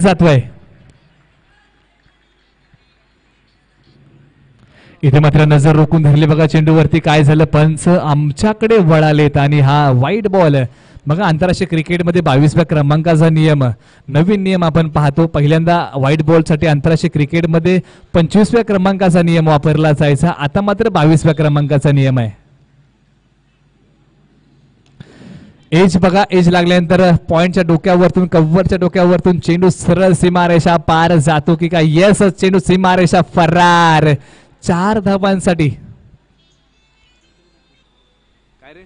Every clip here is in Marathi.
जातोय. इथे मात्र नजर रोखून धरली बघा चेंडूवरती. काय झालं, पंच आमच्याकडे वळालेत आणि हा वाईट बॉल. बघा आंतरराष्ट्रीय क्रिकेटमध्ये 22व्या क्रमांकाचा नियम, नवीन नियम आपण पाहतो. पहिल्यांदा व्हाईट बॉलसाठी आंतरराष्ट्रीय क्रिकेटमध्ये 25व्या क्रमांकाचा नियम वापरला जायचा, आता मात्र 22व्या क्रमांकाचा नियम आहे. एज बघा, एज लागल्यानंतर पॉइंटच्या डोक्यावरतून, कव्हरच्या डोक्यावरतून चेंडू सरळ सीमारेषा पार जातो की काय? यस, चेंडू सीमारेषा फरार. 4 धावांसाठी. काय रे,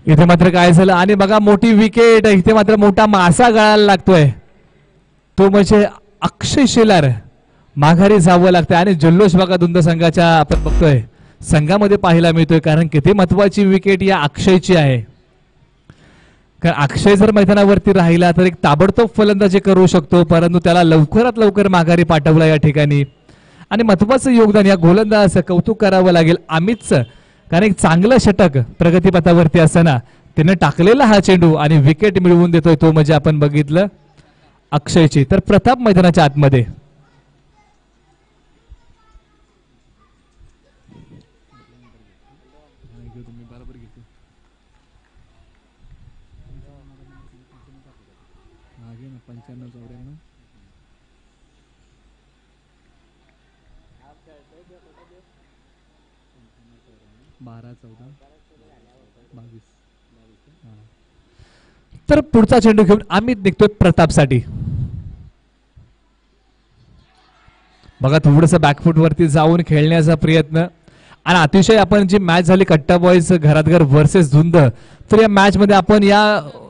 इथे मात्र काय झालं आणि बघा मोठी विकेट. इथे मात्र मोठा मासा गळायला लागतोय, तो म्हणजे अक्षय शेलार. माघारी जावं लागतंय आणि जल्लोष बघा दुंद संघाच्या आपण बघतोय संघामध्ये पाहायला मिळतोय, कारण किती महत्वाची विकेट या अक्षयची आहे. कारण अक्षय जर मैदानावरती राहिला तर एक ताबडतोब फलंदाजी करू शकतो, परंतु त्याला लवकरात लवकर माघारी पाठवला या ठिकाणी. आणि महत्वाचं योगदान या गोलंदाजाचं कौतुक करावं लागेल अमितचं, कारण एक चांगलं षटक प्रगतीपथावरती असताना त्याने टाकलेला हा चेंडू आणि विकेट मिळवून देतोय, तो म्हणजे आपण बघितलं अक्षयची. तर प्रताप मैदानाच्या आतमध्ये. तर पुढचा चेंडू घेऊन अमित निघतोय प्रतापसाठी. बघा थोडस बॅकफूट वरती जाऊन खेळण्याचा प्रयत्न. आणि अतिशय आपण जी मॅच झाली कट्टा बॉयज घरात घर वर्सेस धुंद, तर या मॅच मध्ये आपण या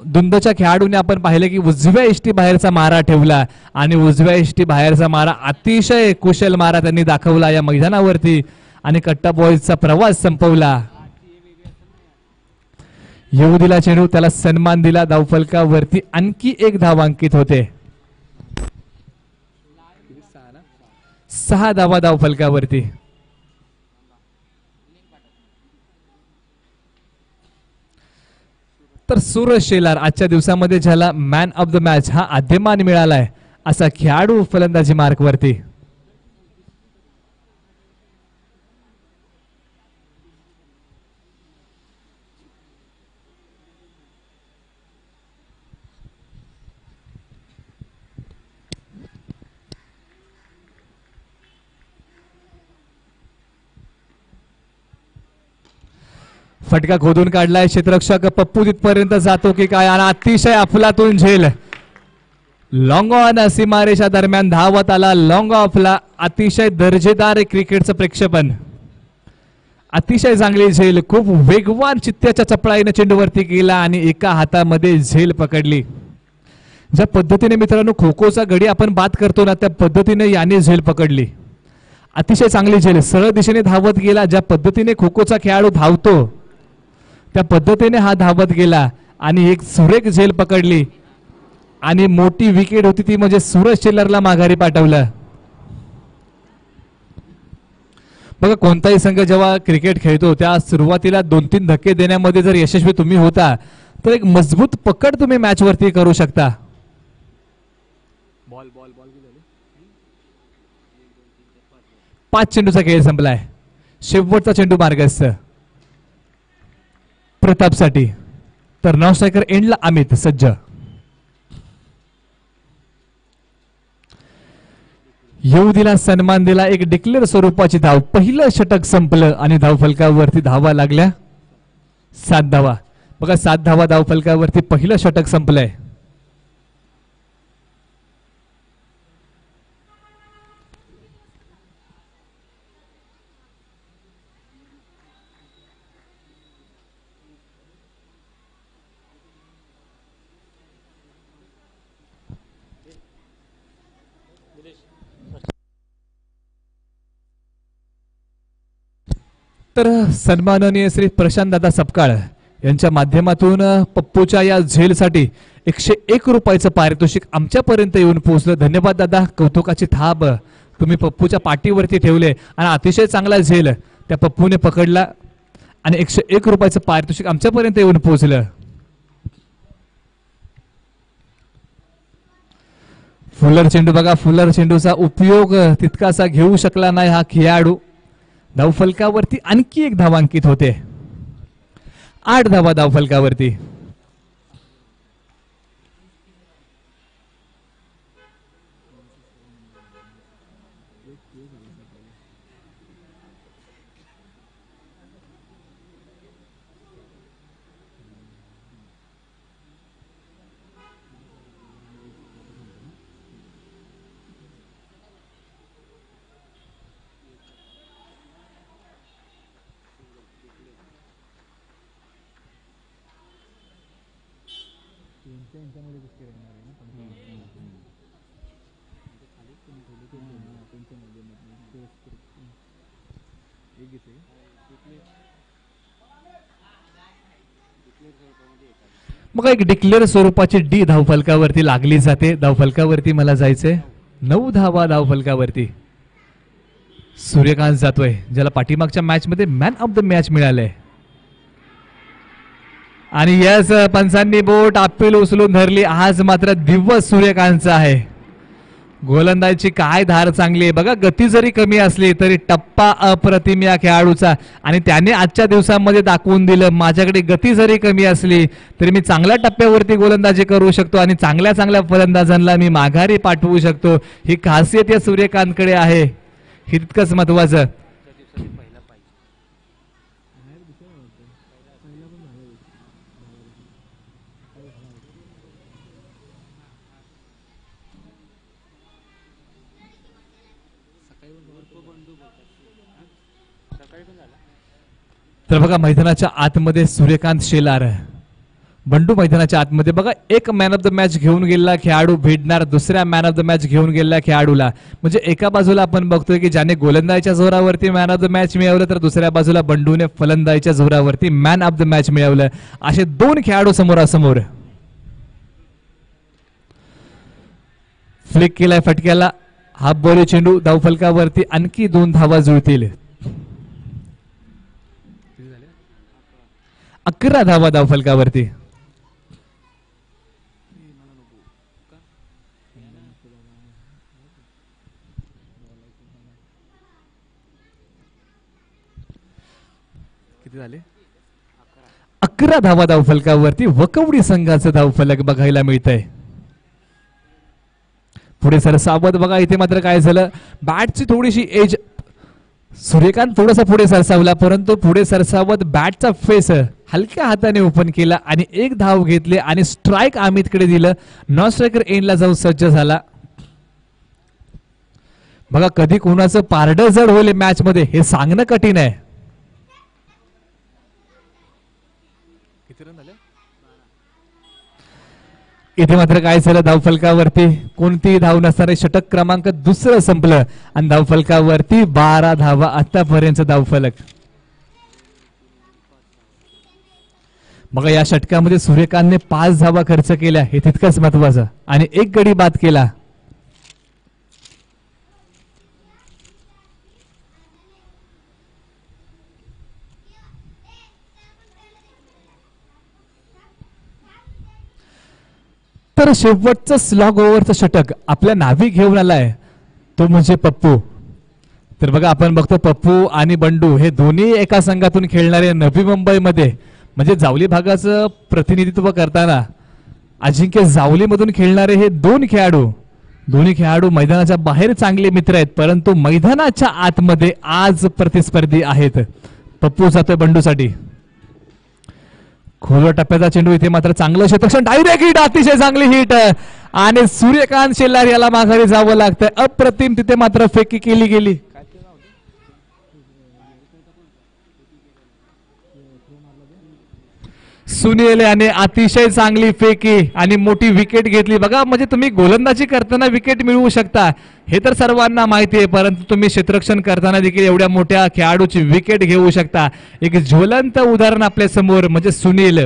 धुंदच्या खेळाडूने आपण पाहिलं की उजव्या इष्टी बाहेरचा मारा ठेवला आणि उजव्या इष्टी बाहेरचा मारा अतिशय कुशल मारा त्यांनी दाखवला या मैदानावरती आणि कट्टा बॉयजचा प्रवास संपवला. येऊ दिला चेंडू, त्याला सन्मान दिला. धावफलकावरती आणखी एक धाव अंकित होते. 6 धावा धावफलकावरती. तर सूरज शेलार आजच्या दिवसामध्ये ज्याला मॅन ऑफ द मॅच हा आद्यमान मिळालाय असा खेळाडू फलंदाजी मार्कवरती. फटका खोदून काढलाय क्षेत्ररक्षक पप्पू, तिथपर्यंत जातो की काय? आणि अतिशय अफलातून झेल लॉंग ऑन सीमारेषा दरम्यान धावत आला. लॉंग ऑफला अतिशय दर्जेदार क्रिकेटचं प्रेक्षेपण, अतिशय चांगली झेल, खूप वेगवान चित्त्याच्या चपळाईने चेंडूवरती गेला आणि एका हातामध्ये झेल पकडली. ज्या पद्धतीने मित्रांनो खो खोचा गडी आपण बात करतो ना, त्या पद्धतीने याने झेल पकडली. अतिशय चांगली झेल, सरळ दिशेने धावत गेला. ज्या पद्धतीने खो खोचा खेळाडू धावतो त्या पद्धतीने हा धावत गेला आणि एक सुरेख झेल पकडली आणि मोठी विकेट होती ती म्हणजे सूरज शेलारला माघारी पाठवलं. बघा कोणताही संघ जेव्हा क्रिकेट खेळतो त्या सुरुवातीला 2-3 धक्के देण्यामध्ये जर यशस्वी तुम्ही होता तर एक मजबूत पकड तुम्ही मॅच वरती करू शकता. बॉल बॉल बॉल 5 चेंडूचा खेळ संपलाय. शेवटचा चेंडू मार्गस्थ प्रतापसाठी. तर नॉन स्ट्रायकर एंडला अमित सज्ज. येऊ दिला, सन्मान दिला. एक डिक्लेअर स्वरूपाची धाव, पहिलं षटक संपलं आणि धावफलकावरती धावा लागल्या 7 धावा. बघा 7 धावा धावफलकावरती पहिलं षटक संपलंय. तर सन्माननीय श्री प्रशांत दादा सपकाळ यांच्या माध्यमातून पप्पूच्या या झेलसाठी 101 रुपयाचं पारितोषिक आमच्यापर्यंत येऊन पोहोचलं. धन्यवाद दादा. कौतुकाची थाप तुम्ही पप्पूच्या पाठीवरती ठेवले आणि अतिशय चांगला झेल त्या पप्पूने पकडला आणि 101 रुपयाचं पारितोषिक आमच्यापर्यंत येऊन पोहोचलं. फुलर चेंडू बघा, फुलर चेंडूचा उपयोग तितकासा घेऊ शकला नाही हा खेळाडू. धावफलकावरती आणखी एक धाव अंकित होते. 8 धावा धावफलकावरती. मग एक डिक्लेअर स्वरूपाची डी धावफलकावरती लागली जाते. धावफलकावरती मला जायचंय 9 धावा धावफलकावरती. सूर्यकांत जातोय ज्याला पाठीमागच्या मॅच मध्ये मॅन ऑफ द मॅच मिळालंय. आणि यस पंचांनी बोट अपील उचलून धरली. आज मात्र दिवस सूर्यकांतचा आहे. गोलंदाजीची काय धार चांगली आहे बघा. गती जरी कमी असली तरी टप्पा अप्रतिम या खेळाडूचा आणि त्याने आजच्या दिवसामध्ये दाखवून दिलं. माझ्याकडे गती जरी कमी असली तरी मी चांगल्या टप्प्यावरती गोलंदाजी करू शकतो आणि चांगल्या चांगल्या फलंदाजांना मी माघारी पाठवू शकतो. ही खासियत या सूर्यकांतकडे आहे. हे तितकंच महत्वाचं. तर बघा मैदानाच्या आतमध्ये सूर्यकांत शेलार, बंडू मैदानाच्या आतमध्ये बघा. एक मॅन ऑफ द मॅच घेऊन गेलेला खेळाडू भेटणार दुसऱ्या मॅन ऑफ द मॅच घेऊन गेलेल्या खेळाडूला. म्हणजे एका बाजूला आपण बघतोय की ज्याने गोलंदाजीच्या जोरावरती मॅन ऑफ द मॅच मिळवलं तर दुसऱ्या बाजूला बंडूने फलंदाजीच्या जोरावरती मॅन ऑफ द मॅच मिळवलं. असे 2 खेळाडू समोरासमोर. फ्लिक केलाय फटक्याला. हाफ बॉल चेंडू धावफलकावरती आणखी 2 धावा जुळतील. 11 धावा धावफलकावरती. किती झाले? 11 धावा धावफलकावरती. वकवडी संघाचं धावफलक बघायला मिळतंय. पुढे सरसावत बघा. इथे मात्र काय झालं, बॅटची थोडीशी एज. सूर्यकांत थोडासा पुढे सरसावला परंतु पुढे सरसावत बॅटचा फेस हलक्या हाताने ओपन केला आणि 1 धाव घेतले आणि स्ट्राइक अमितकडे दिलं. नॉन स्ट्रायकर एंडला जाऊन सज्ज झाला. बघा कधी कोणाचं पारडं जड होईल मॅच मध्ये हे सांगणं कठीण आहे. इथे मात्र काय झालं, धावफलकावरती कोणतीही धाव नसणारे षटक क्रमांक 2 संपलं आणि धावफलकावरती 12 धावा आतापर्यंत धावफलक. बघा या षटकामध्ये सूर्यकांतने 5 धावा खर्च केल्या हे तितकंच महत्वाचं आणि 1 गडी बाद केला. तर शेवटचं स्लॉग ओव्हरचं षटक आपल्या नावी घेऊन आलाय तो म्हणजे पप्पू. तर बघा आपण बघतो पप्पू आणि बंडू हे दोन्ही एका संघातून खेळणारे नवी मुंबईमध्ये म्हणजे जावली भागाचं प्रतिनिधित्व करताना अजिंक्य जावलीमधून खेळणारे हे 2 खेळाडू. दोन्ही खेळाडू मैदानाच्या बाहेर चांगले मित्र आहेत परंतु मैदानाच्या आतमध्ये आज प्रतिस्पर्धी आहेत. पप्पू जातोय बंडूसाठी. खोलवर टप्प्याचा चेंडू. इथे मात्र चांगलं क्षेत्ररक्षण. Direct hit. अतिशय चांगली हिट आणि सूर्यकांत शेलार याला माघारी जावं लागतंय. अप्रतिम. तिथे मात्र फेकी केली गेली. सुनील याने अतिशय चांगली फेकी आणि मोठी विकेट घेतली बघा. म्हणजे तुम्ही गोलंदाजी करताना विकेट मिळवू शकता हे तर सर्वांना माहिती आहे, परंतु तुम्ही क्षेत्ररक्षण करताना देखील एवढ्या मोठ्या खेळाडूची विकेट घेऊ शकता. एक ज्वलंत उदाहरण आपल्या समोर म्हणजे सुनील.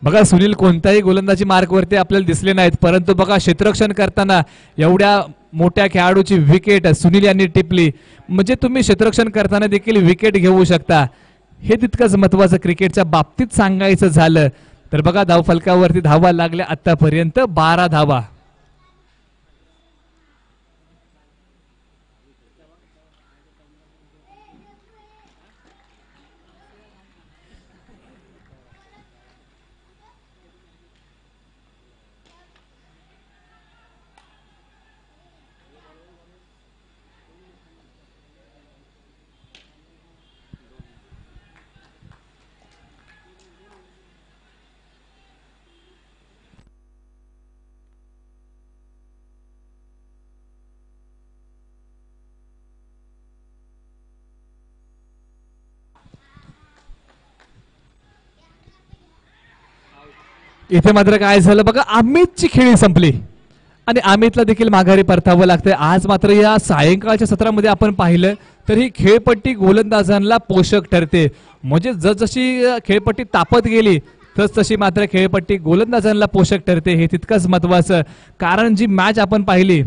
बघा सुनील कोणत्याही गोलंदाजी मार्कवरती आपल्याला दिसले नाहीत, परंतु बघा क्षेत्ररक्षण करताना एवढ्या मोठ्या खेळाडूची विकेट सुनील यांनी टिपली. म्हणजे तुम्ही क्षेत्ररक्षण करताना देखील विकेट घेऊ शकता, हे तितकंच महत्वाचं क्रिकेटच्या बाबतीत सांगायचं झालं तर. बघा धावफलकावरती धावा लागल्या आतापर्यंत 12 धावा. इथे मात्र काय झालं बघा, अमितची खेळी संपली आणि अमितला देखील माघारी परतावं लागतंय. आज मात्र या सायंकाळच्या सत्रामध्ये आपण पाहिलं तर ही खेळपट्टी गोलंदाजांना पोषक ठरते. म्हणजे जसजशी खेळपट्टी तापत गेली तसतशी मात्र खेळपट्टी गोलंदाजांना पोषक ठरते, हे तितकंच महत्वाचं. कारण जी मॅच आपण पाहिली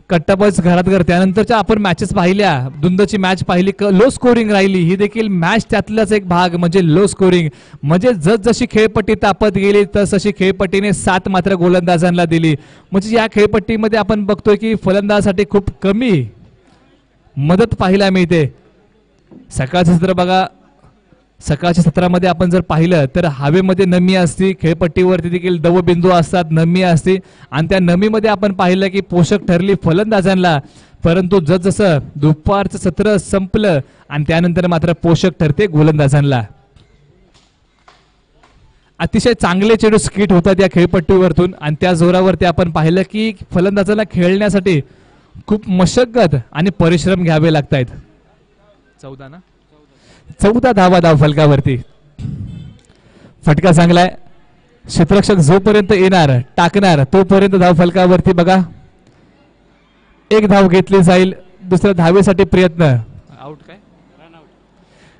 कट्टाबॉयज घरात घर, त्यानंतरच्या आपण मॅचेस पाहिल्या, दुंदची मॅच पाहिली, लो स्कोरिंग राहिली. ही देखील मॅच त्यातलाच एक भाग म्हणजे लो स्कोरिंग. म्हणजे जसजशी खेळपट्टी तापत गेली तसशी खेळपट्टीने 7 मात्र गोलंदाजांना दिली. म्हणजे या खेळपट्टीमध्ये आपण बघतोय की फलंदाजासाठी खूप कमी मदत पाहायला मिळते. सकाळचं सत्र बघा, सकाळच्या सत्रामध्ये आपण जर पाहिलं तर हवेमध्ये नमी असते, खेळपट्टीवरती देखील दवबिंदू असतात, नमी असते आणि त्या नमीमध्ये आपण पाहिलं की पोषक ठरली फलंदाजांना. परंतु जसजसं दुपारचं सत्र संपलं आणि त्यानंतर मात्र पोषक ठरते गोलंदाजांना. अतिशय चांगले चेंडू स्किट होतात या खेळपट्टीवरतून आणि त्या जोरावरती आपण पाहिलं की फलंदाजांना खेळण्यासाठी खूप मशक्कत आणि परिश्रम घ्यावे लागतात. 14 धावा धावफलकावरती. फटका चांगलाय, क्षेत्ररक्षक जोपर्यंत येणार टाकणार तोपर्यंत धावफलकावरती बघा 1 धाव घेतली जाईल. दुसऱ्या धावेसाठी प्रयत्न, आउट काय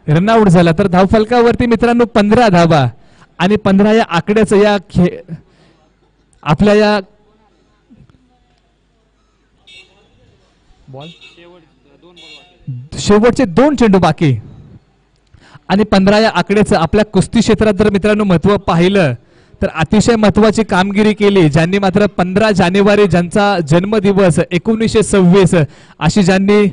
रनआउट झाला तर धावफलकावरती मित्रांनो 15 धावा आणि 15 या आकड्याचं या आपल्या या बॉल शेवटचे 2 चेंडू बाकी आणि 15 या आकड्याचं आपल्या कुस्ती क्षेत्रात जर मित्रांनो महत्व पाहिलं तर अतिशय महत्वाची कामगिरी केली ज्यांनी मात्र 15 जानेवारी ज्यांचा जन्मदिवस 1926 अशी ज्यांनी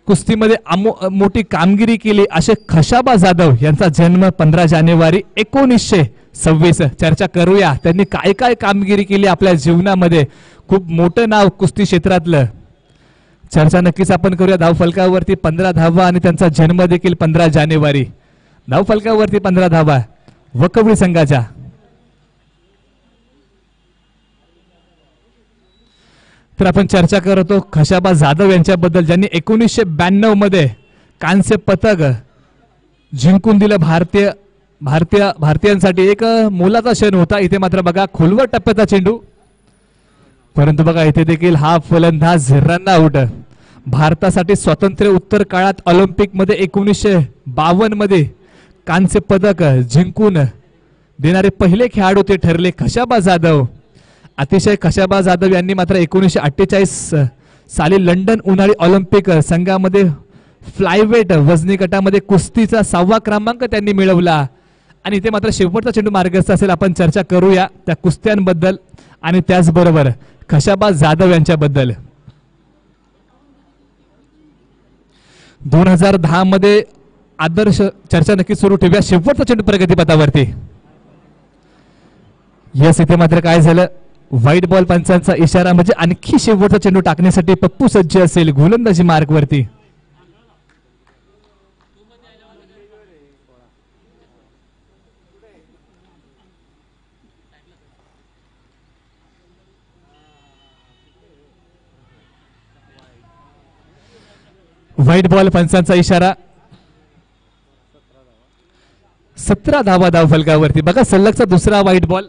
कुस्तीमध्ये मोठी कामगिरी केली असे खशाबा जाधव यांचा जन्म 15 जानेवारी 1926. चर्चा करूया त्यांनी काय काय कामगिरी केली आपल्या जीवनामध्ये, खूप मोठं नाव कुस्ती क्षेत्रातलं. चर्चा नक्कीच आपण करूया. धावफलकावरती 15 धावा आणि त्यांचा जन्म देखील 15 जानेवारी. धावफलकावरती 15 धावा वकवडी संघाच्या. तर आपण चर्चा करतो खशाबा जाधव यांच्याबद्दल ज्यांनी 1992 मध्ये कांस्य पदक जिंकून दिलं. भारतीयांसाठी एक मोलाचा क्षण होता. इथे मात्र बघा खोलवर टप्प्याचा चेंडू, परंतु बघा इथे देखील हा फलंदाज रन आउट. भारतासाठी स्वातंत्र्य उत्तर काळात ऑलिम्पिक मध्ये 1952 मध्ये कांस्य पदक जिंकून देणारे पहिले खेळाडू ते ठरले खशाबा जाधव. अतिशय खशाबा जाधव यांनी मात्र 1948 साली लंडन उन्हाळी ऑलिम्पिक संघामध्ये फ्लायवेट वजनी गटामध्ये कुस्तीचा 6वा क्रमांक त्यांनी मिळवला. आणि इथे मात्र शेवटचा चेंडू मार्गस्थ असेल. आपण चर्चा करूया त्या कुस्त्यांबद्दल आणि त्याचबरोबर खशाबा जाधव यांच्याबद्दल. 2010 मध्ये आदर्श चर्चा नक्की सुरू ठेवूया. शेवटचा चेंडू प्रगतीपथावरती. यस, इथे मात्र काय झालं, व्हाईट बॉल पंचांचा इशारा म्हणजे आणखी शेवटचा चेंडू टाकण्यासाठी पप्पू सज्ज असेल गोलंदाजी मार्गवरती. व्हाईट बॉल पंचांचा इशारा. 17 धावा धाव फलकावरती. बघा सलगचा दुसरा वाईट बॉल.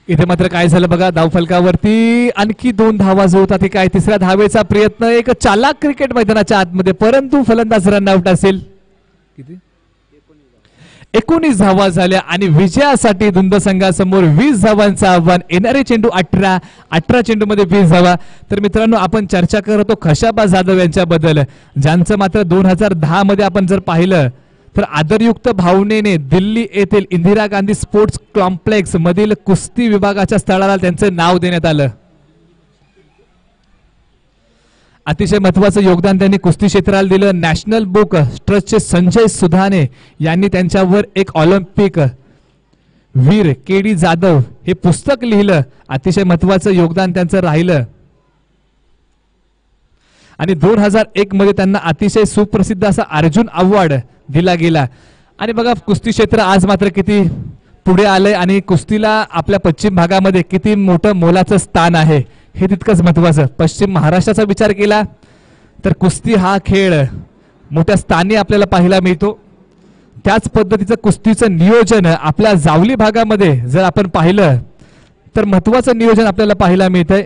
इथे मात्र काय झालं बघा, धावफलकावरती आणखी 2 धावा जो होता ते काय, तिसऱ्या धावेचा प्रयत्न एक चालाक क्रिकेट मैदानाच्या आतमध्ये, परंतु फलंदाज रन आउट असेल. किती 19 धावा झाल्या आणि विजयासाठी धुंद संघासमोर 20 धावांचं आव्हान. येणारे चेंडू 18 चेंडूमध्ये 20 धावा. तर मित्रांनो आपण चर्चा करतो खशाबा जाधव यांच्याबद्दल, ज्यांचं मात्र 2010 मध्ये आपण जर पाहिलं तर आदरयुक्त भावनेने दिल्ली येथील इंदिरा गांधी स्पोर्ट्स कॉम्प्लेक्स मधील कुस्ती विभागाच्या स्थळाला त्यांचं नाव देण्यात आलं. अतिशय महत्वाचं योगदान त्यांनी कुस्ती क्षेत्राला दिलं. नॅशनल बुक ट्रस्टचे संजय सुधाने यांनी त्यांच्यावर एक ऑलिम्पिक वीर के.डी. जाधव हे पुस्तक लिहिलं. अतिशय महत्वाचं योगदान त्यांचं राहिलं. आणि 2001 मध्ये त्यांना अतिशय सुप्रसिद्ध असा अर्जुन अवॉर्ड दिला गेला. आणि बघा कुस्ती क्षेत्र आज मात्र किती पुढे आलंय आणि कुस्तीला आपल्या पश्चिम भागामध्ये किती मोठं मोलाचं स्थान आहे हे तितकंच महत्वाचं. पश्चिम महाराष्ट्राचा विचार केला तर कुस्ती हा खेळ मोठ्या स्थानी आपल्याला पाहायला मिळतो. त्याच पद्धतीचं कुस्तीचं नियोजन आपल्या जावली भागामध्ये जर आपण पाहिलं तर महत्वाचं नियोजन आपल्याला पाहायला मिळतंय.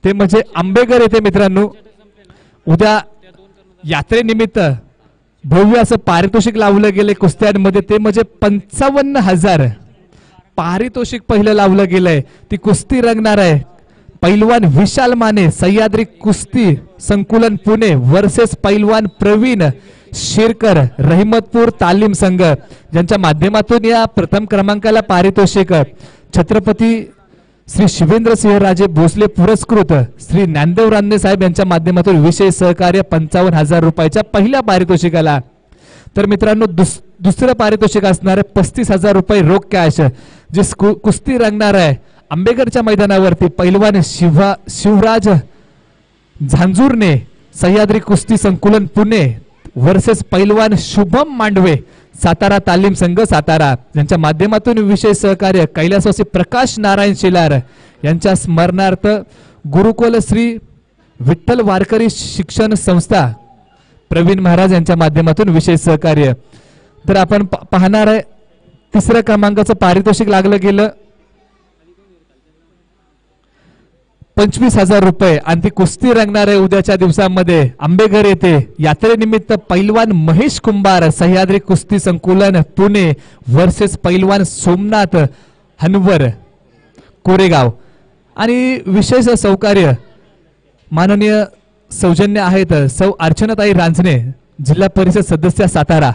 ते म्हणजे आंबेघर येथे मित्रांनो उद्या यात्रेनिमित्त भव्य असं पारितोषिक लावलं गेले कुस्त्यांमध्ये. ते म्हणजे 55,000 पारितोषिक पहिलं लावलं गेलंय. ती कुस्ती रंगणार आहे पैलवान विशाल माने सह्याद्री कुस्ती संकुलन पुणे वर्सेस पैलवान प्रवीण शिरकर रहिमतपूर तालीम संघ, ज्यांच्या माध्यमातून या प्रथम क्रमांकाला पारितोषिक छत्रपती श्री शिवेंद्रसिंह राजे भोसले पुरस्कृत श्री ज्ञानदेव रानडे साहेब यांच्या माध्यमातून विशेष सहकार्य 55,000 रुपयाच्या पहिल्या पारितोषिकाला. तर मित्रांनो दुसरं पारितोषिक असणार 35,000 रुपये रोख कॅश, जे कुस्ती रंगणार आहे आंबेघरच्या मैदानावरती. पैलवान शिवराज झांजुर्णे सह्याद्री कुस्ती संकुलन पुणे वर्सेस पैलवान शुभम मांडवे सातारा तालीम संघ सातारा, ज्यांच्या माध्यमातून विशेष सहकार्य कैलासवासी प्रकाश नारायण शेलार यांच्या स्मरणार्थ गुरुकुल श्री विठ्ठल वारकरी शिक्षण संस्था प्रवीण महाराज यांच्या माध्यमातून विशेष सहकार्य. तर आपण पाहणार आहे तिसऱ्या क्रमांकाचं पारितोषिक लागलं गेलं 25,000 रुपये आणि ती कुस्ती रंगणार आहे उद्याच्या दिवसामध्ये आंबेघर येथे यात्रेनिमित्त. पैलवान महेश कुंभार सह्याद्री कुस्ती संकुलन पुणे वर्सेस पैलवान सोमनाथ हनवर कोरेगाव. आणि विशेष सहकार्य माननीय सौजन्य आहेत सौ अर्चनाताई रांजणे जिल्हा परिषद सदस्य सातारा.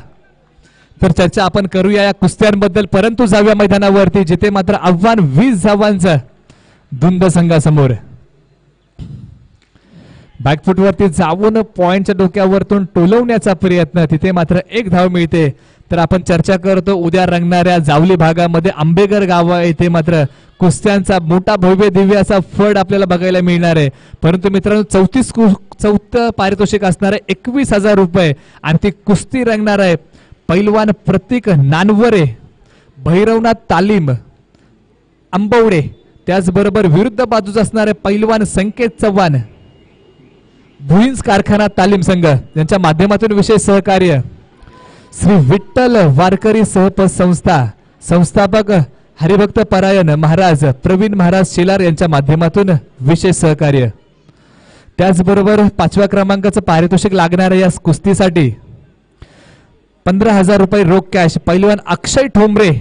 तर चर्चा आपण करूया या कुस्त्यांबद्दल, परंतु जाऊया मैदानावरती जिथे मात्र आव्हान 20 धावांचं धुंद संघासमोर. बॅकफुटवरती जाऊन पॉइंटच्या डोक्यावरतून टोलवण्याचा प्रयत्न, तिथे मात्र 1 धाव मिळते. तर आपण चर्चा करतो उद्या रंगणाऱ्या जावली भागामध्ये आंबेघर गाव येथे मात्र कुस्त्यांचा मोठा भव्य दिव्य असा फड आपल्याला बघायला मिळणार आहे. परंतु मित्रांनो 34 पारितोषिक असणार आहे 21,000 रुपये आणि ती कुस्ती रंगणार आहे पैलवान प्रतीक नानवरे भैरवनाथ तालीम आंबवडे, त्याचबरोबर विरुद्ध बाजूस असणारे पैलवान संकेत चव्हाण भुईंज कारखाना तालीम संघ, यांच्या माध्यमातून विशेष सहकार्य श्री विठ्ठल वारकरी संस्था संस्थापक हरिभक्त परायण महाराज प्रवीण महाराज शेलार यांच्या माध्यमातून विशेष सहकार्य. त्याचबरोबर 5व्या क्रमांकाचं पारितोषिक लागणार आहे या कुस्तीसाठी 15,000 रुपये रोख कॅश. पैलवान अक्षय ठोंबरे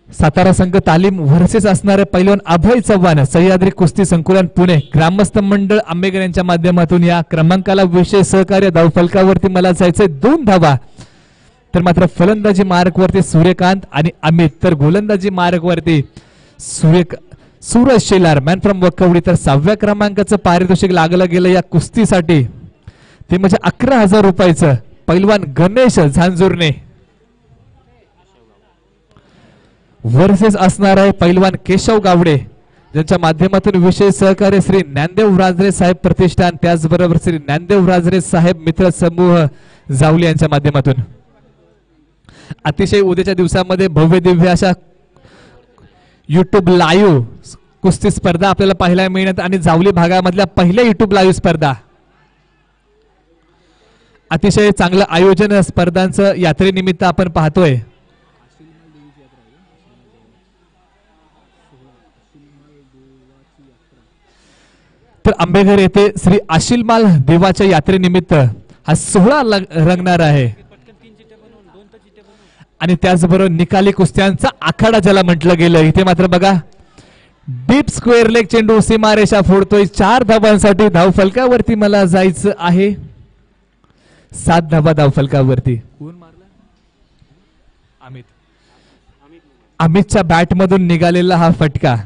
सातारा संघ तालीम वर्सेस असणारे पैलवान अभय चव्हाण सह्याद्री कुस्ती संकुलन पुणे ग्रामस्थ मंडळ आंबेघर यांच्या माध्यमातून या क्रमांकाला विशेष सहकार्य. धावफलकावरती मला जायचंय 2 धावा. तर मात्र फलंदाजी मार्कवरती सूर्यकांत आणि अमित, तर गोलंदाजी मार्कवरती सूरज शेलार मॅन फ्रॉम वकवडी. तर 6व्या क्रमांकाचं पारितोषिक लागलं गेलं या कुस्तीसाठी, ते म्हणजे 11,000 रुपयाचं पैलवान गणेश झांजुर्णे वर्सेस असणार आहे पैलवान केशव गावडे, ज्यांच्या माध्यमातून विशेष सहकार्य श्री ज्ञानदेव राजरे साहेब प्रतिष्ठान, त्याचबरोबर श्री ज्ञानदेव राजरे साहेब मित्र समूह जावली यांच्या माध्यमातून. अतिशय उद्याच्या दिवसामध्ये भव्य दिव्य अशा युट्यूब लाईव्ह कुस्ती स्पर्धा आपल्याला पाहायला मिळणार आणि जावली भागामधल्या पहिल्या युट्यूब लाईव्ह स्पर्धा. अतिशय चांगलं आयोजन स्पर्धांचं यात्रेनिमित्त आपण पाहतोय. तर आंबेघर येथे श्री आशिलमाल देवाच्या यात्रेनिमित्त हा सोहळा रंगणार आहे आणि त्याचबरोबर निकाली कुस्त्यांचा आखाडा ज्याला म्हटलं गेलं. इथे मात्र बघा डीप स्क्वेअर लेग चेंडू सीमारेषा फोडतोय. 4 धावांसाठी धावफलकावरती मला जायचं आहे. 7 धावा धावफलकावरती. कोण मारला? अमित. अमितच्या बॅट मधून निघालेला हा फटका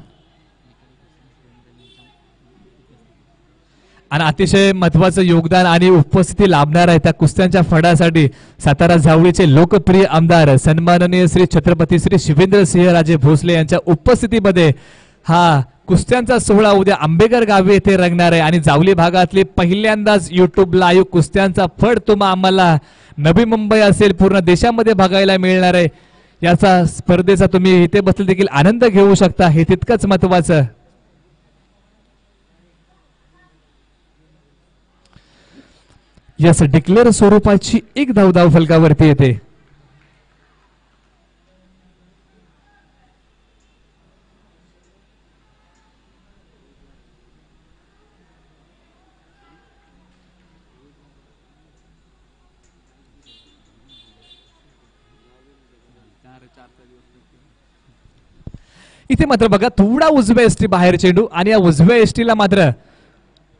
आणि अतिशय महत्वाचं योगदान आणि उपस्थिती लाभणार आहे त्या कुस्त्यांच्या फडासाठी सातारा जावळीचे लोकप्रिय आमदार सन्माननीय श्री छत्रपती श्री शिवेंद्रसिंहराजे भोसले यांच्या उपस्थितीमध्ये हा कुस्त्यांचा सोहळा उद्या आंबेघर गावी येथे रंगणार आहे आणि जावली भागातली पहिल्यांदाच युट्यूब लाईव्ह कुस्त्यांचा फड तुम्हा आम्हाला नवी मुंबई असेल पूर्ण देशामध्ये बघायला मिळणार आहे. याचा स्पर्धेचा तुम्ही इथे बसले देखील आनंद घेऊ शकता. हे तितकंच महत्वाचं. यस डिक्लेअर स्वरूपाची 1 धाव धावफलकावरती येते. इथे मात्र बघा थोडा उजव्या एसटी बाहेर चेंडू आणि या उजव्या एसटीला मात्र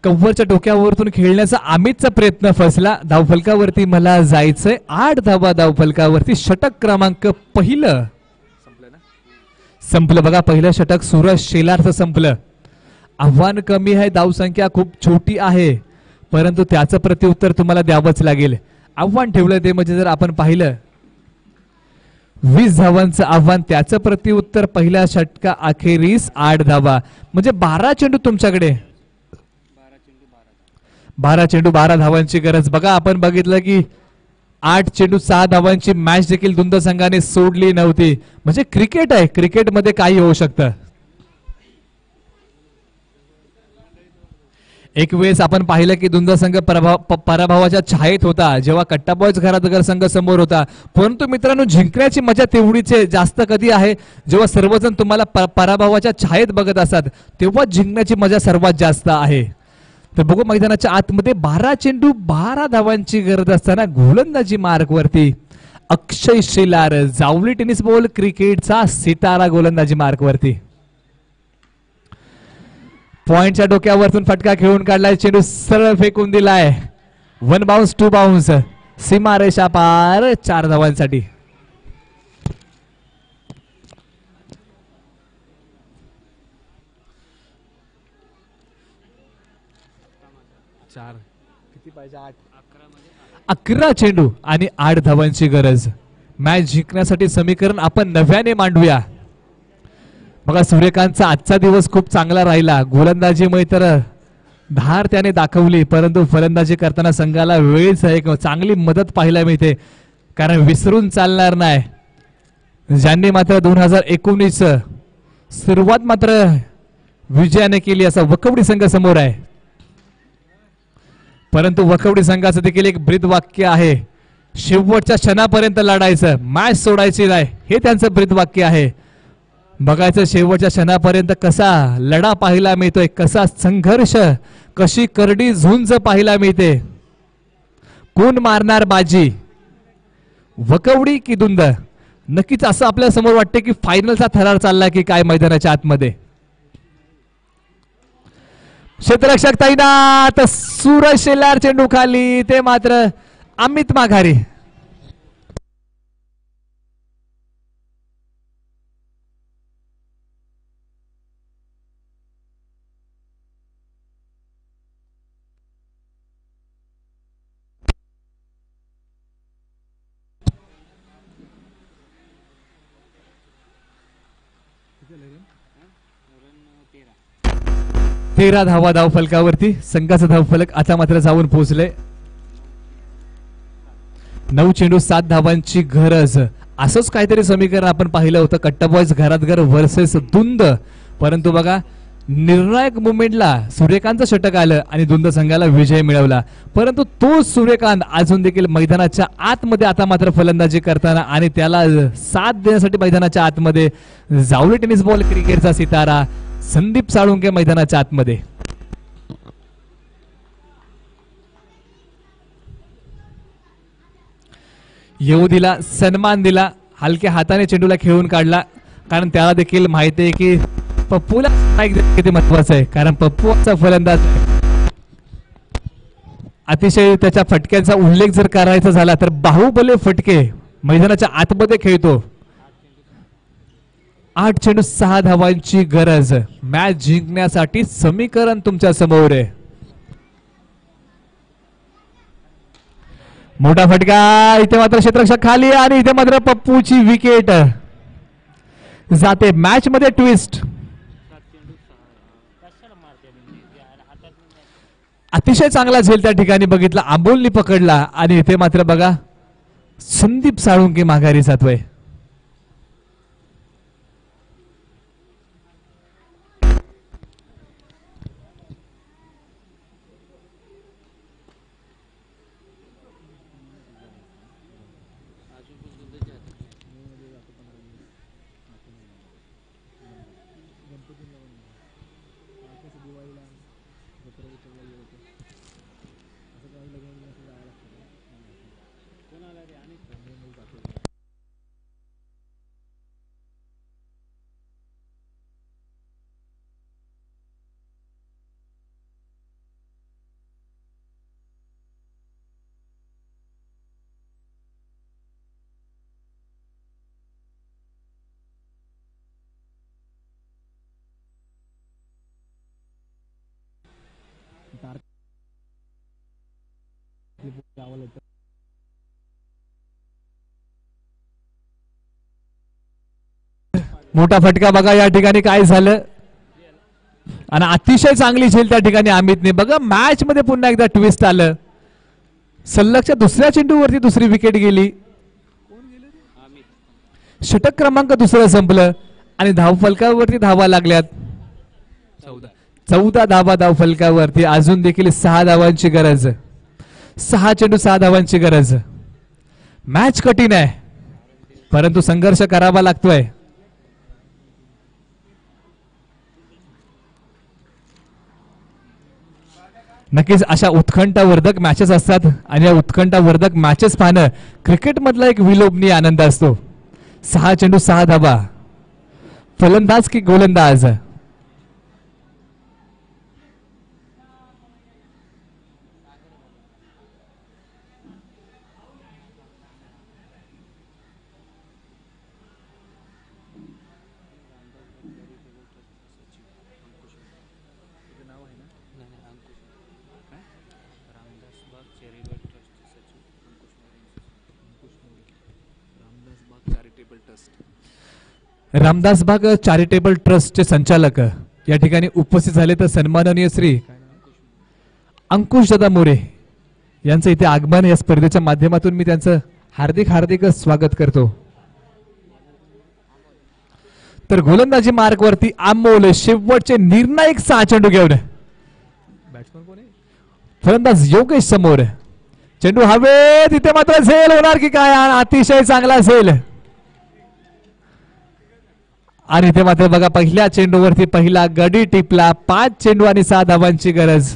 कव्वरच्या डोक्यावरतून खेळण्याचा अमितचा प्रयत्न फसला. धावफलकावरती मला जायचंय. 8 धावा धावफलकावरती. षटक क्रमांक पहिलं संपलं बघा. पहिलं षटक सूरज शेलारचं संपलं. आव्हान कमी आहे, धावसंख्या खूप छोटी आहे, परंतु त्याचं प्रत्युत्तर तुम्हाला द्यावंच लागेल. आव्हान ठेवलं ते म्हणजे जर आपण पाहिलं 20 धावांचं आव्हान, त्याचं प्रत्युत्तर पहिल्या षटका अखेरीस 8 धावा म्हणजे 12 चेंडू तुमच्याकडे. 12 चेंडू 12 धावांची गरज. बघा आपण बघितलं की 8 चेंडू 6 धावांची मॅच देखील दुंद संघाने सोडली नव्हती. म्हणजे क्रिकेट आहे, क्रिकेटमध्ये काही होऊ शकतं. एक वेळेस आपण पाहिलं की दुंद संघ पराभवाच्या छायेत होता जेव्हा कट्टा बॉयज घरातगर संघ समोर होता. परंतु मित्रांनो जिंकण्याची मजा तेवढीच जास्त कधी आहे जेव्हा सर्वजण तुम्हाला पराभवाच्या छायेत बघत असतात तेव्हा जिंकण्याची मजा सर्वात जास्त आहे. तर बघू मैदानाच्या आतमध्ये 12 चेंडू 12 धावांची गरज असताना गोलंदाजी मार्कवरती अक्षय शेलार, जावली टेनिस बॉल क्रिकेटचा सितारा गोलंदाजी मार्कवरती. पॉइंटच्या डोक्यावरतून फटका खेळून काढलाय. चेंडू सरळ फेकून दिलाय. 1 बाउन्स 2 बाउन्स. सीमारेषा पार 4 धावांसाठी. किती पाहिजे? 11 चेंडू आणि 8 धावांची गरज. मॅच जिंकण्यासाठी समीकरण आपण नव्याने मांडूया. बघा सूर्यकांतचा आजचा दिवस खूप चांगला राहिला. गोलंदाजीमुळे तर धार त्याने दाखवली, परंतु फलंदाजी करताना संघाला वेळीच एक चांगली मदत पाहायला मिळते, कारण विसरून चालणार नाही. ज्यांनी मात्र 2019 सुरुवात मात्र विजयाने केली असा वकवडी संघ समोर आहे, परंतु वकवडी संघाचं देखील एक ब्रीद वाक्य आहे, शेवटच्या क्षणापर्यंत लढायचं, मॅच सोडायची नाही, हे त्यांचं ब्रीद वाक्य आहे. बघायचं शेवटच्या क्षणापर्यंत कसा लढा पाहायला मिळतोय, कसा संघर्ष, कशी करडी झुंज पाहायला मिळते. कोण मारणार बाजी, वकवडी की दुंद? नक्कीच असं आपल्या समोर वाटते की फायनलचा थरार चालला की काय मैदानाच्या आतमध्ये. क्षेत्ररक्षक तैनात, सूरज शेलार चेंडू खाली, ते मात्र अमित माघारी. तेरा धावा धावफलकावरती. संघाचा धावफलक आता मात्र जाऊन पोहोचले. 9 चेंडू 7 धावांची गरज. असंच काहीतरी समीकरण आपण पाहिलं होतं कट्टा बॉयज घरात घर वर्सेस दुंद, परंतु बघा निर्णायक मुवमेंटला सूर्यकांतचं षटक आलं आणि दुंद संघाला विजय मिळवला. परंतु तो सूर्यकांत अजून देखील मैदानाच्या आतमध्ये आता मात्र फलंदाजी करताना आणि त्याला साथ देण्यासाठी मैदानाच्या आतमध्ये जावली टेनिस बॉल क्रिकेटचा सितारा संदीप साळुंके मैदानाच्या आतमध्ये. येऊ दिला, सन्मान दिला, हलक्या हाताने चेंडूला खेळून काढला, कारण त्याला देखील माहिती आहे की पप्पूला किती महत्वाचं आहे, कारण पप्पूचा फलंदाज अतिशय त्याच्या फटक्यांचा उल्लेख जर करायचा झाला तर बाहुबली फटके मैदानाच्या आतमध्ये खेळतो. 8 चेंडू 6 धावांची गरज, मॅच जिंकण्यासाठी समीकरण तुमच्या समोर आहे. मोठा फटका, इथे मात्र क्षेत्ररक्षक खाली आणि इथे मात्र पप्पूची विकेट जाते. मॅच मध्ये ट्विस्ट, अतिशय चांगला झेल त्या ठिकाणी बघितला, आंबोलनी पकडला आणि इथे मात्र बघा संदीप साळुंके माघारी जातोय. मोठा फटका बघा या ठिकाणी काय झालं आणि अतिशय चांगली झेल त्या ठिकाणी अमितने. बघा मॅच मध्ये पुन्हा एकदा ट्विस्ट आलं, सलगच्या दुसऱ्या चेंडूवरती दुसरी विकेट गेली, षटक क्रमांक दुसरं संपलं आणि धावफलकावरती धावा लागल्यात. 14 धावा धावफलकावरती, अजून देखील 6 धावांची गरज, 6 चेंडू 6 धावांची गरज. मॅच कठीण आहे परंतु संघर्ष करावा लागतोय. नक्कीच अशा उत्कंठावर्धक मॅचेस असतात आणि या उत्कंठावर्धक मॅचेस पाहणं क्रिकेट मधला एक विलोभनीय आनंद असतो. 6 चेंडू 6 धावा, फलंदाज की गोलंदाज. रामदास बाग चॅरिटेबल ट्रस्टचे संचालक या ठिकाणी उपस्थित झाले तर सन्माननीय श्री अंकुश दादा मोरे यांचं इथे आगमन या स्पर्धेच्या माध्यमातून मी त्यांचं हार्दिक हार्दिक स्वागत करतो. तर गोलंदाजी मार्ग वरती अमोल शेवटचे निर्णायक 6 चेंडू घेऊन बॅट्समन कोण आहे, फलंदाज योगेश समोर, चेंडू हवेत, इथे मात्र झेल होणार की काय, अतिशय चांगला झेल आणि इथे मात्र बघा पहिल्या चेंडूवरती पहिला गडी टिपला. 5 चेंडू आणि 6 धावांची गरज.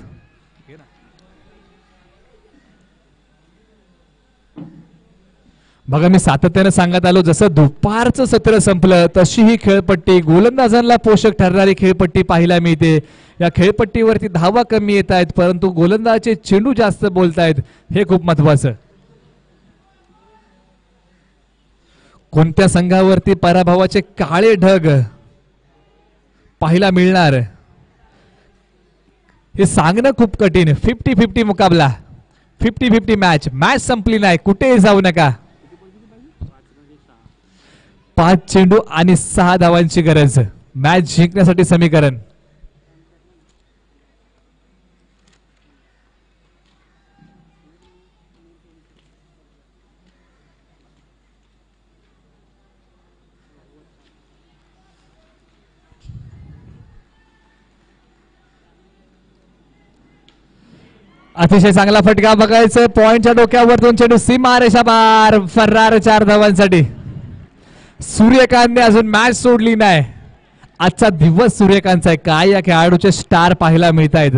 बघा मी सातत्याने सांगत आलो, जसं दुपारचं सत्र संपलं तशी ही खेळपट्टी गोलंदाजांना पोषक ठरणारी खेळपट्टी पाहायला मिळते. या खेळपट्टीवरती धावा कमी येत आहेत परंतु गोलंदाजाचे चेंडू जास्त बोलतायत, हे खूप महत्वाचं. कोणत्या संघावरती पराभवाचे काळे ढग पाहायला मिळणार हे सांगणं खूप कठीण. 50-50 मुकाबला, 50-50 मॅच, मॅच संपली नाही, कुठेही जाऊ नका. 5 चेंडू आणि 6 धावांची गरज, मॅच जिंकण्यासाठी समीकरण. अतिशय चांगला फटका बघायचं पॉइंटच्या डोक्यावर चेंडू सीमारेषा बार फरार 4 धावांसाठी. सूर्यकांतने अजून मॅच सोडली नाही. आजचा दिवस सूर्यकांतचा आहे. काय या खेळाडूचे स्टार पाहायला मिळत आहेत.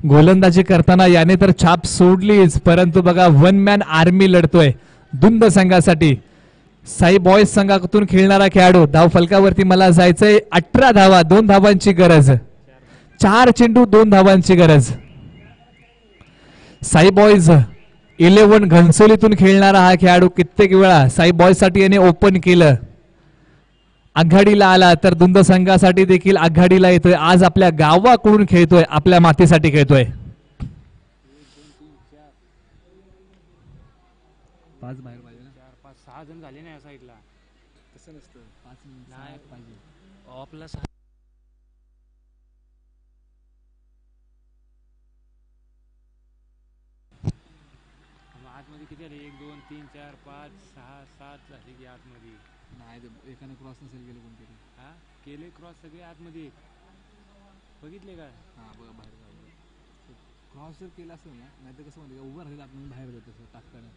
गोलंदाजी करताना याने तर छाप सोडलीच परंतु बघा वन मॅन आर्मी लढतोय दुंद संघासाठी. साई बॉयज संघातून खेळणारा खेळाडू. धाव फलकावरती मला जायचंय. 18 धावा 2 धावांची गरज. 4 चेंडू 2 धावांची गरज. साई बॉयज 11 घनसोलीतून खेळणारा हा खेळाडू कित्येक वेळा साई बॉयज साठी याने ओपन केलं. आघाडीला आला तर दुंद संघासाठी देखील आघाडीला येतोय. आज आपल्या गावाकडून खेळतोय आपल्या मातीसाठी खेळतोय. 5 बाहेर पाहिजे ना 4 5 6 जण झाले ना या साईडला तसं नसतं 5 नाही पाहिजे ऑफला 6 आतमध्ये किती आले 1 2 3 4 5 6 7 झाले की आतमध्ये नाही एकाने क्रॉस नसेल केलं कोणतरी हा केले क्रॉस सगळे आतमध्ये बघितले का हा बघा बाहेर क्रॉस जर केला असेल ना नाहीतर कसं म्हणजे उभं राहील आतमध्ये बाहेर जात तसं टाकताना.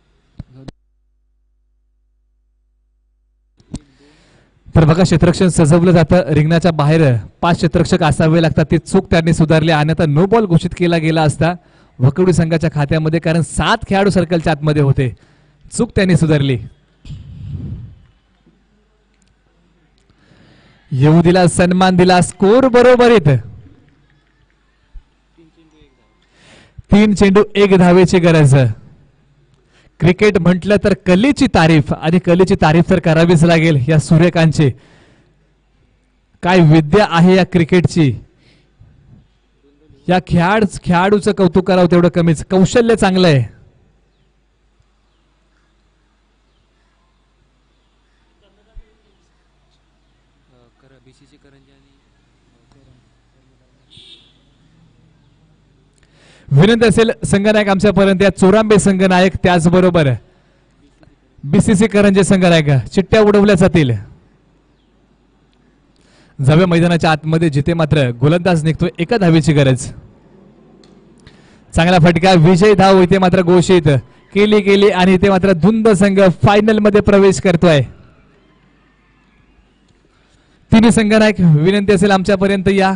तर बघा क्षेत्ररक्षण सजवलं जातं. रिंगणाच्या बाहेर 5 क्षेत्ररक्षक असावे लागतात. ती चूक त्यांनी सुधारली आणि आता नो बॉल घोषित केला गेला असता वकवडी संघाच्या खात्यामध्ये कारण 7 खेळाडू सर्कलच्या आतमध्ये होते. चूक त्यांनी सुधारली. येऊ दिला सन्मान दिला. स्कोर बरोबरीत 3 चेंडू 1 धावेची गरज. क्रिकेट म्हटलं तर कलेची तारीफ आणि कलेची तारीफ तर करावीच लागेल. या सूर्यकांतची काय विद्या आहे या क्रिकेटची. या खेळाडूचं कौतुक करावं तेवढं कमीच. कौशल्य चांगलं आहे. विनंती असेल संघनायक आमच्यापर्यंत या चोरांबे संघनायक त्याचबरोबर बीसीसी करंजे संघनायक चिट्ट्या उडवल्या जातील. जाव्या मैदानाच्या आतमध्ये जिथे मात्र गोलंदाज निघतोय 1 धावेची गरज. चांगला फटका विजय धाव इथे मात्र घोषित केली आणि इथे मात्र धुंद संघ फायनल मध्ये प्रवेश करतोय. तिन्ही संघनायक विनंती असेल आमच्यापर्यंत या.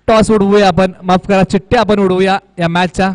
टॉस उडवूया आपण माफ करा चिट्ट्या आपण उडवूया या मॅचच्या.